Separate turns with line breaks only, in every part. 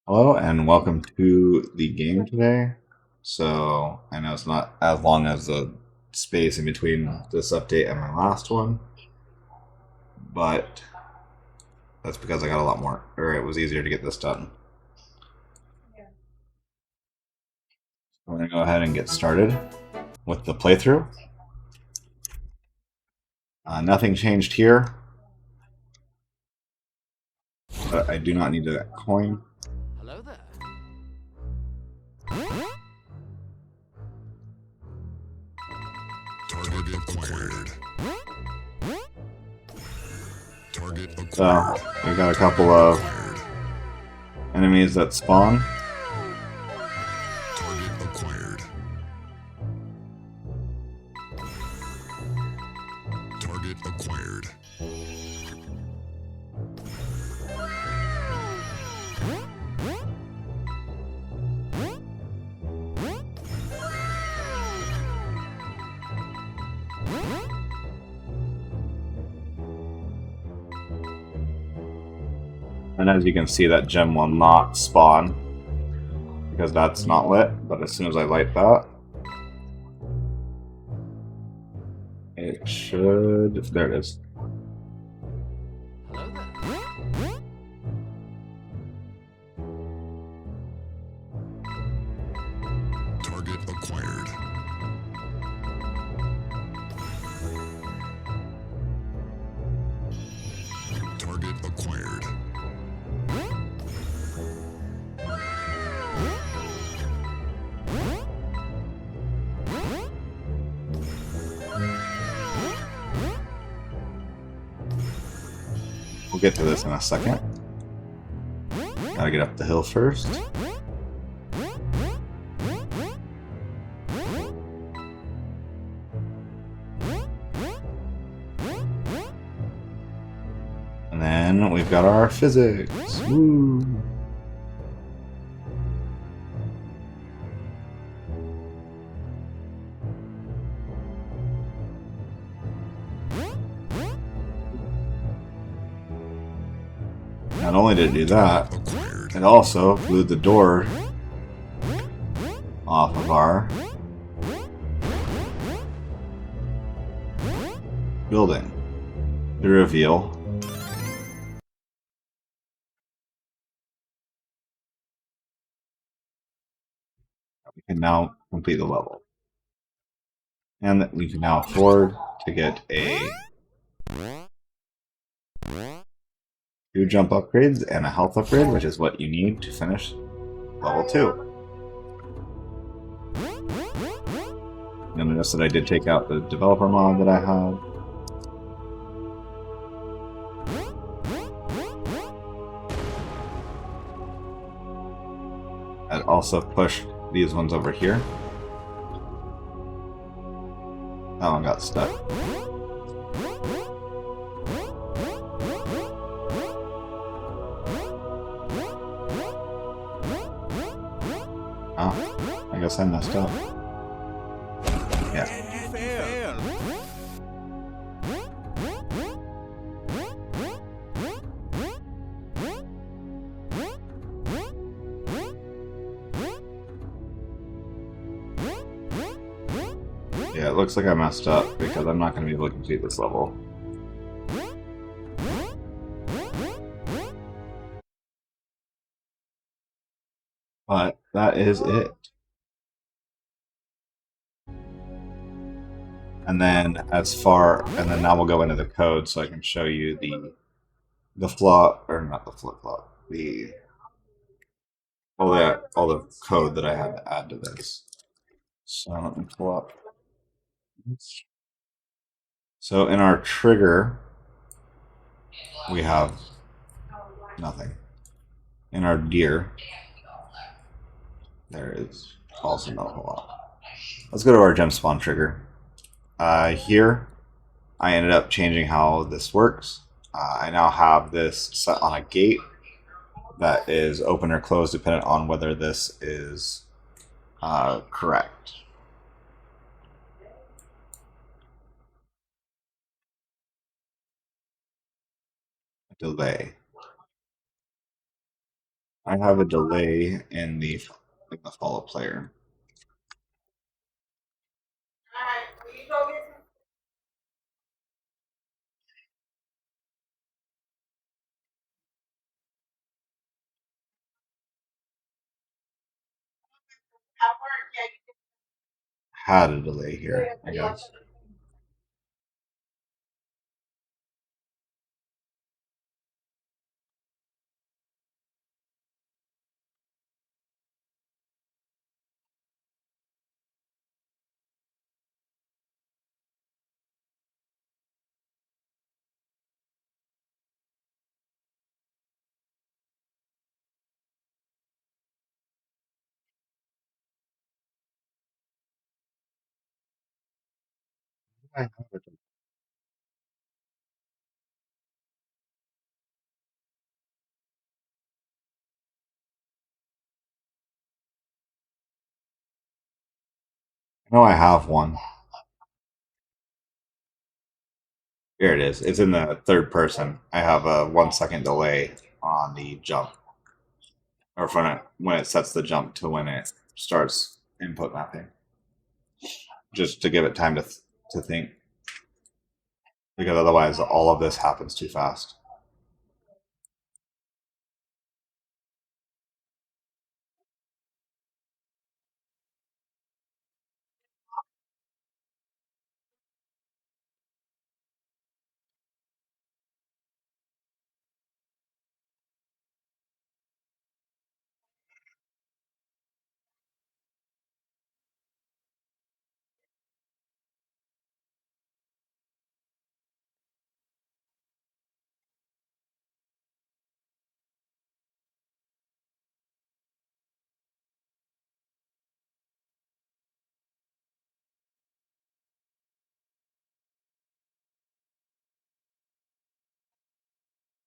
Hello and welcome to the game today. So I know it's not as long as the space in between this update and my last one, but that's because I got a lot more, or it was easier to get this done. I'm going to go ahead and get started with the playthrough. Nothing changed here, but I do not need that coin.
Hello there.
Target acquired. Target
So
acquired.
we got a couple of enemies that spawn.
Target acquired. Target acquired.
And as you can see, that gem will not spawn because that's not lit, but as soon as I light that, it should. There it is.
Hello there.
Target acquired. Target acquired.
We'll get to this in a second. Gotta get up the hill first. And then we've got our physics. Woo! Not only did it do that,
Acquired.
it also blew the door off of our building to reveal that we can now complete the level. And that we can now afford to get a 2 jump upgrades and a health upgrade, which is what you need to finish level 2. You'll notice that I did take out the developer mod that I had. I'd also push these ones over here. That one got stuck. Oh, I guess I messed up. Yeah. Yeah, it looks like I messed up because I'm not going to be able to complete this level. But that is it. And then and then now we'll go into the code so I can show you the flaw, or not the flaw, the all the code that I had to add to this. So let me pull up. So in our trigger, we have nothing. In our gear, there is also not a whole lot. Let's go to our gem spawn trigger. Here, I ended up changing how this works. I now have this set on a gate that is open or closed dependent on whether this is correct. Delay. I have a delay in the follow player. Had a delay here, I guess. I have a delay. No, I have one. Here it is. It's in the third person. I have a 1 second delay on the jump, or when it sets the jump to when it starts input mapping, just to give it time to think, because otherwise all of this happens too fast.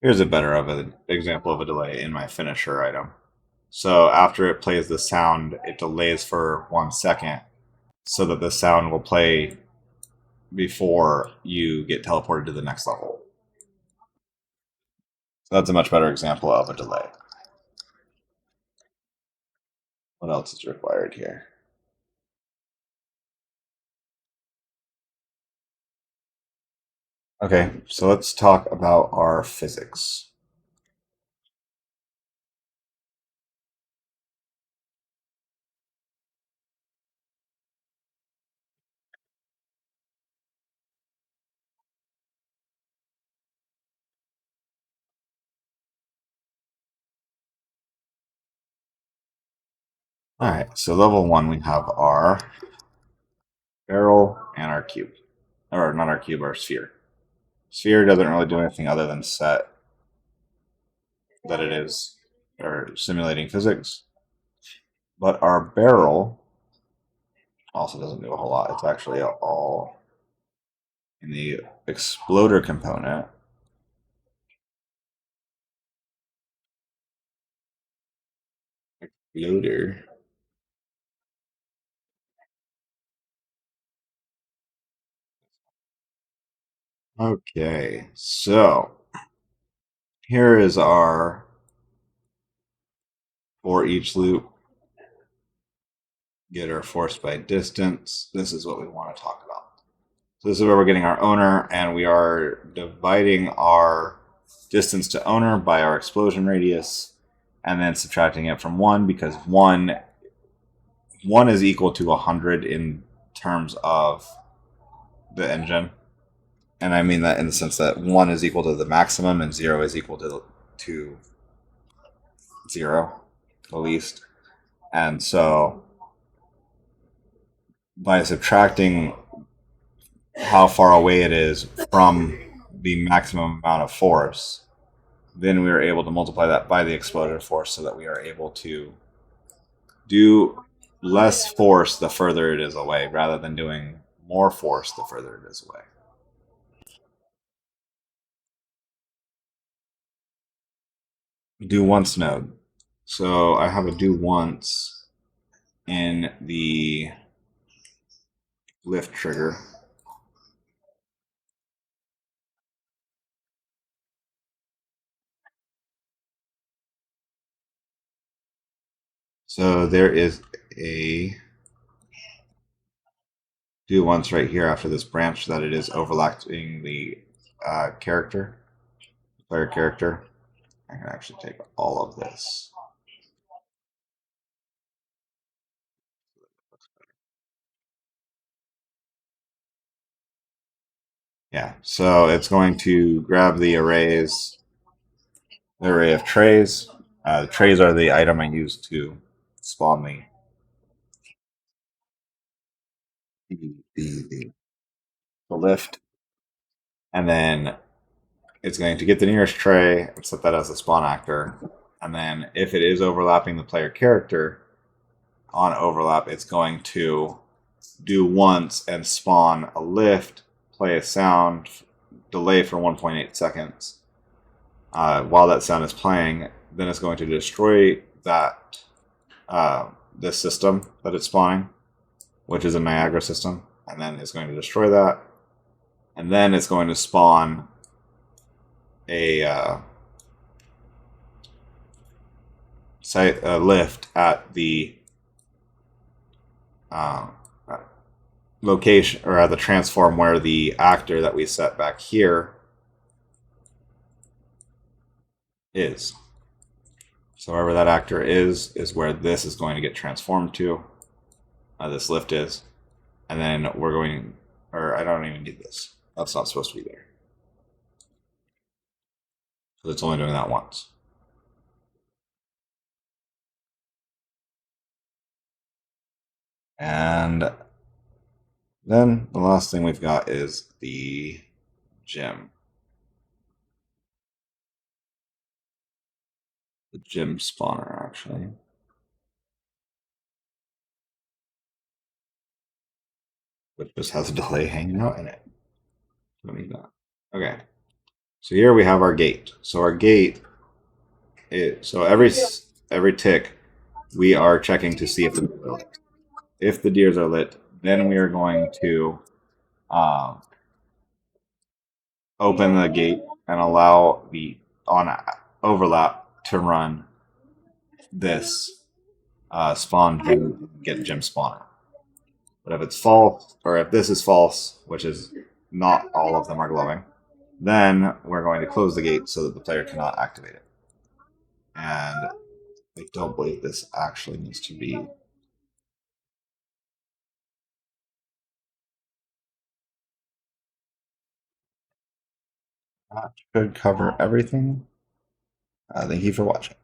Here's a better of an example of a delay in my finisher item. So after it plays the sound, it delays for 1 second so that the sound will play before you get teleported to the next level. So that's a much better example of a delay. What else is required here? Okay, so let's talk about our physics. All right, so level one, we have our barrel and our cube. Or not our cube, our sphere. Sphere doesn't really do anything other than set that it is, or simulating physics. But our barrel also doesn't do a whole lot. It's actually all in the exploder component. Exploder. Okay, so here is our for each loop. Get our force by distance. This is what we want to talk about. So this is where we're getting our owner, and we are dividing our distance to owner by our explosion radius, and then subtracting it from 1, because 1 is equal to 100 in terms of the engine. And I mean that in the sense that 1 is equal to the maximum and 0 is equal to 0, the least. And so by subtracting how far away it is from the maximum amount of force, then we are able to multiply that by the explosive force so that we are able to do less force the further it is away rather than doing more force the further it is away. Do once node. So I have a do once in the lift trigger. So there is a do once right here after this branch that it is overlapping the player character. I can actually take all of this. Yeah, so it's going to grab the array of trays. The trays are the item I use to spawn the lift, and then it's going to get the nearest tray and set that as a spawn actor. And then if it is overlapping the player character on overlap, it's going to do once and spawn a lift, play a sound, delay for 1.8 seconds. While that sound is playing, then it's going to destroy that this system that it's spawning, which is a Niagara system, and then it's going to destroy that, and then it's going to spawn a lift at the um, location or at the transform where the actor that we set back here is. So wherever that actor is where this is going to get transformed to. This lift is, and then we're going, or I don't even need this. That's not supposed to be there. So it's only doing that once. And then the last thing we've got is the gym. The gym spawner, actually. Which just has a delay hanging out in it. Don't need that. Okay. So here we have our gate. So our gate, so every tick, we are checking to see if the deers are lit. If the deers are lit, then we are going to open the gate and allow the on overlap to run this spawn gym, get gym spawner. But if it's false, or if this is false, which is not all of them are glowing, then we're going to close the gate so that the player cannot activate it. And I don't believe this actually needs to be. That should cover everything. Thank you for watching.